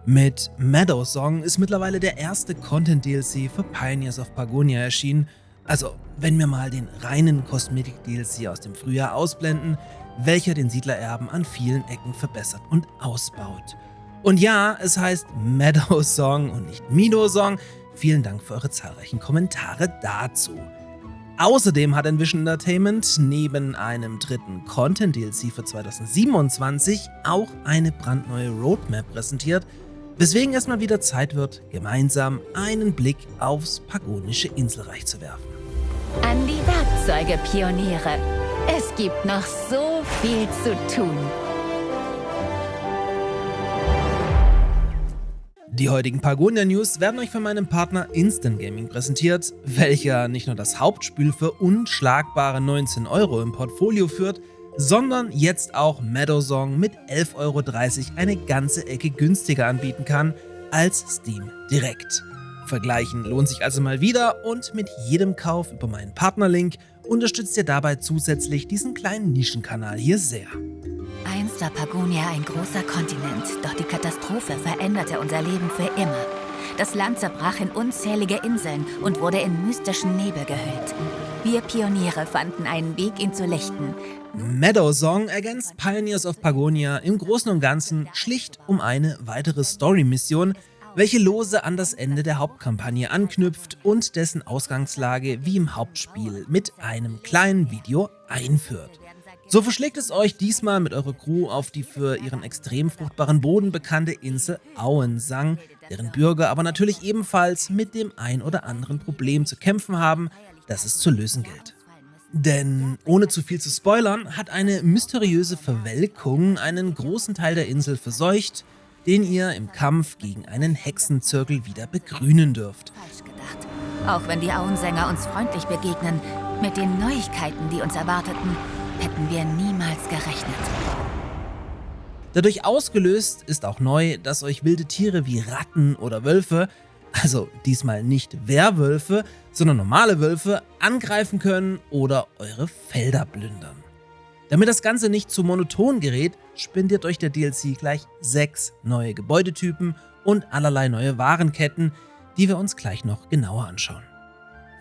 Mit Meadowsong ist mittlerweile der erste Content-DLC für Pioneers of Pagonia erschienen. Also, wenn wir mal den reinen Kosmetik-DLC aus dem Frühjahr ausblenden, welcher den Siedlererben an vielen Ecken verbessert und ausbaut. Und ja, es heißt Meadowsong und nicht Midosong. Vielen Dank für eure zahlreichen Kommentare dazu. Außerdem hat Envision Entertainment neben einem dritten Content-DLC für 2027 auch eine brandneue Roadmap präsentiert, weswegen es mal wieder Zeit wird, gemeinsam einen Blick aufs pagonische Inselreich zu werfen. An die Werkzeuge, Pioniere. Es gibt noch so viel zu tun. Die heutigen Pagonia-News werden euch von meinem Partner Instant Gaming präsentiert, welcher nicht nur das Hauptspiel für unschlagbare 19 € im Portfolio führt, sondern jetzt auch Meadowsong mit 11,30 € eine ganze Ecke günstiger anbieten kann als Steam direkt. Vergleichen lohnt sich also mal wieder und mit jedem Kauf über meinen Partnerlink unterstützt ihr dabei zusätzlich diesen kleinen Nischenkanal hier sehr. Einst war Pagonia ein großer Kontinent, doch die Katastrophe veränderte unser Leben für immer. Das Land zerbrach in unzählige Inseln und wurde in mystischen Nebel gehüllt. Wir Pioniere fanden einen Weg, ihn zu lichten. Meadowsong ergänzt Pioneers of Pagonia im Großen und Ganzen schlicht um eine weitere Story-Mission, welche lose an das Ende der Hauptkampagne anknüpft und dessen Ausgangslage wie im Hauptspiel mit einem kleinen Video einführt. So verschlägt es euch diesmal mit eurer Crew auf die für ihren extrem fruchtbaren Boden bekannte Insel Auensang, deren Bürger aber natürlich ebenfalls mit dem ein oder anderen Problem zu kämpfen haben, das es zu lösen gilt. Denn ohne zu viel zu spoilern, hat eine mysteriöse Verwelkung einen großen Teil der Insel verseucht, den ihr im Kampf gegen einen Hexenzirkel wieder begrünen dürft. Falsch gedacht. Auch wenn die Auensänger uns freundlich begegnen, mit den Neuigkeiten, die uns erwarteten, hätten wir niemals gerechnet. Dadurch ausgelöst ist auch neu, dass euch wilde Tiere wie Ratten oder Wölfe, also diesmal nicht Werwölfe, sondern normale Wölfe, angreifen können oder eure Felder plündern. Damit das Ganze nicht zu monoton gerät, spendiert euch der DLC gleich 6 neue Gebäudetypen und allerlei neue Warenketten, die wir uns gleich noch genauer anschauen.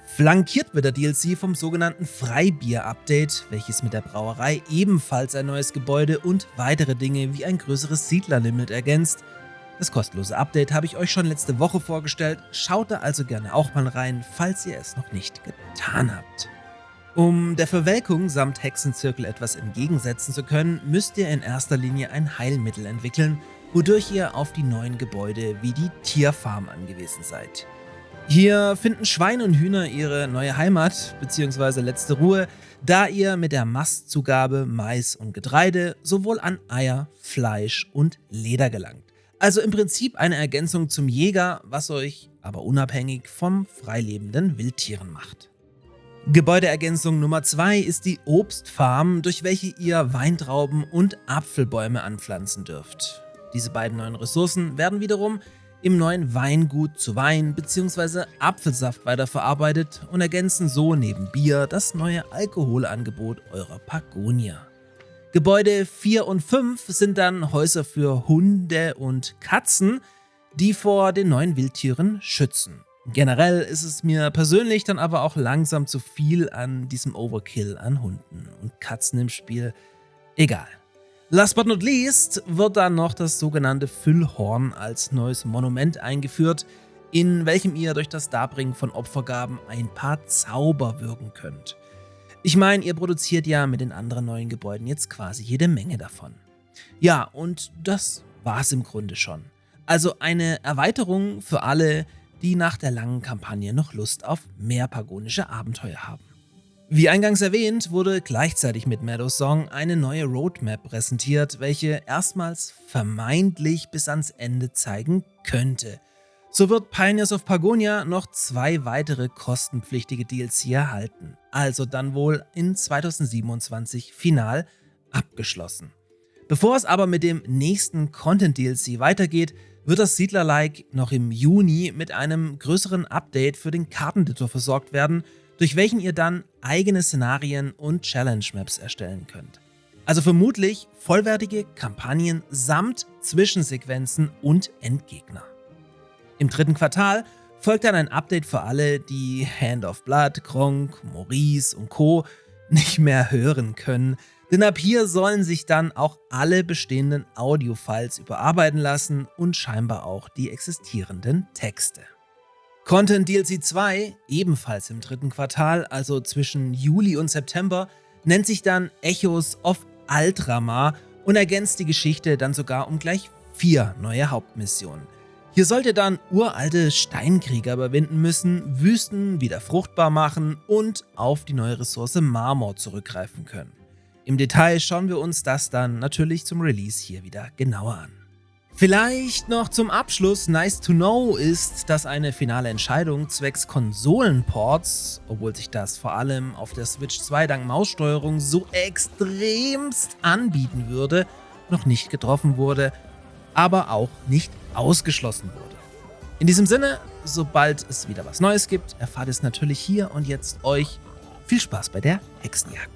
Flankiert wird der DLC vom sogenannten Freibier-Update, welches mit der Brauerei ebenfalls ein neues Gebäude und weitere Dinge wie ein größeres Siedlerlimit ergänzt. Das kostenlose Update habe ich euch schon letzte Woche vorgestellt, schaut da also gerne auch mal rein, falls ihr es noch nicht getan habt. Um der Verwelkung samt Hexenzirkel etwas entgegensetzen zu können, müsst ihr in erster Linie ein Heilmittel entwickeln, wodurch ihr auf die neuen Gebäude wie die Tierfarm angewiesen seid. Hier finden Schweine und Hühner ihre neue Heimat bzw. letzte Ruhe, da ihr mit der Mastzugabe Mais und Getreide sowohl an Eier, Fleisch und Leder gelangt. Also im Prinzip eine Ergänzung zum Jäger, was euch aber unabhängig vom freilebenden Wildtieren macht. Gebäudeergänzung Nummer 2 ist die Obstfarm, durch welche ihr Weintrauben und Apfelbäume anpflanzen dürft. Diese beiden neuen Ressourcen werden wiederum im neuen Weingut zu Wein bzw. Apfelsaft weiterverarbeitet und ergänzen so neben Bier das neue Alkoholangebot eurer Pagonia. Gebäude 4 und 5 sind dann Häuser für Hunde und Katzen, die vor den neuen Wildtieren schützen. Generell ist es mir persönlich dann aber auch langsam zu viel an diesem Overkill an Hunden und Katzen im Spiel. Egal. Last but not least wird dann noch das sogenannte Füllhorn als neues Monument eingeführt, in welchem ihr durch das Darbringen von Opfergaben ein paar Zauber wirken könnt. Ich meine, ihr produziert ja mit den anderen neuen Gebäuden jetzt quasi jede Menge davon. Ja, und das war's im Grunde schon. Also eine Erweiterung für alle, die nach der langen Kampagne noch Lust auf mehr pagonische Abenteuer haben. Wie eingangs erwähnt, wurde gleichzeitig mit Meadowsong eine neue Roadmap präsentiert, welche erstmals vermeintlich bis ans Ende zeigen könnte. So wird Pioneers of Pagonia noch 2 weitere kostenpflichtige DLC erhalten, also dann wohl in 2027 final abgeschlossen. Bevor es aber mit dem nächsten Content-DLC weitergeht, wird das Siedler-like noch im Juni mit einem größeren Update für den Karteneditor versorgt werden, durch welchen ihr dann eigene Szenarien und Challenge-Maps erstellen könnt. Also vermutlich vollwertige Kampagnen samt Zwischensequenzen und Endgegner. Im 3. Quartal folgt dann ein Update für alle, die Hand of Blood, Gronk, Maurice und Co. nicht mehr hören können, denn ab hier sollen sich dann auch alle bestehenden Audio-Files überarbeiten lassen und scheinbar auch die existierenden Texte. Content DLC 2, ebenfalls im 3. Quartal, also zwischen Juli und September, nennt sich dann Echoes of Altramar und ergänzt die Geschichte dann sogar um gleich 4 neue Hauptmissionen. Hier sollt ihr dann uralte Steinkrieger überwinden müssen, Wüsten wieder fruchtbar machen und auf die neue Ressource Marmor zurückgreifen können. Im Detail schauen wir uns das dann natürlich zum Release hier wieder genauer an. Vielleicht noch zum Abschluss nice to know ist, dass eine finale Entscheidung zwecks Konsolenports, obwohl sich das vor allem auf der Switch 2 dank Maussteuerung so extremst anbieten würde, noch nicht getroffen wurde, aber auch nicht ausgeschlossen wurde. In diesem Sinne, sobald es wieder was Neues gibt, erfahrt es natürlich hier und jetzt euch. Viel Spaß bei der Hexenjagd.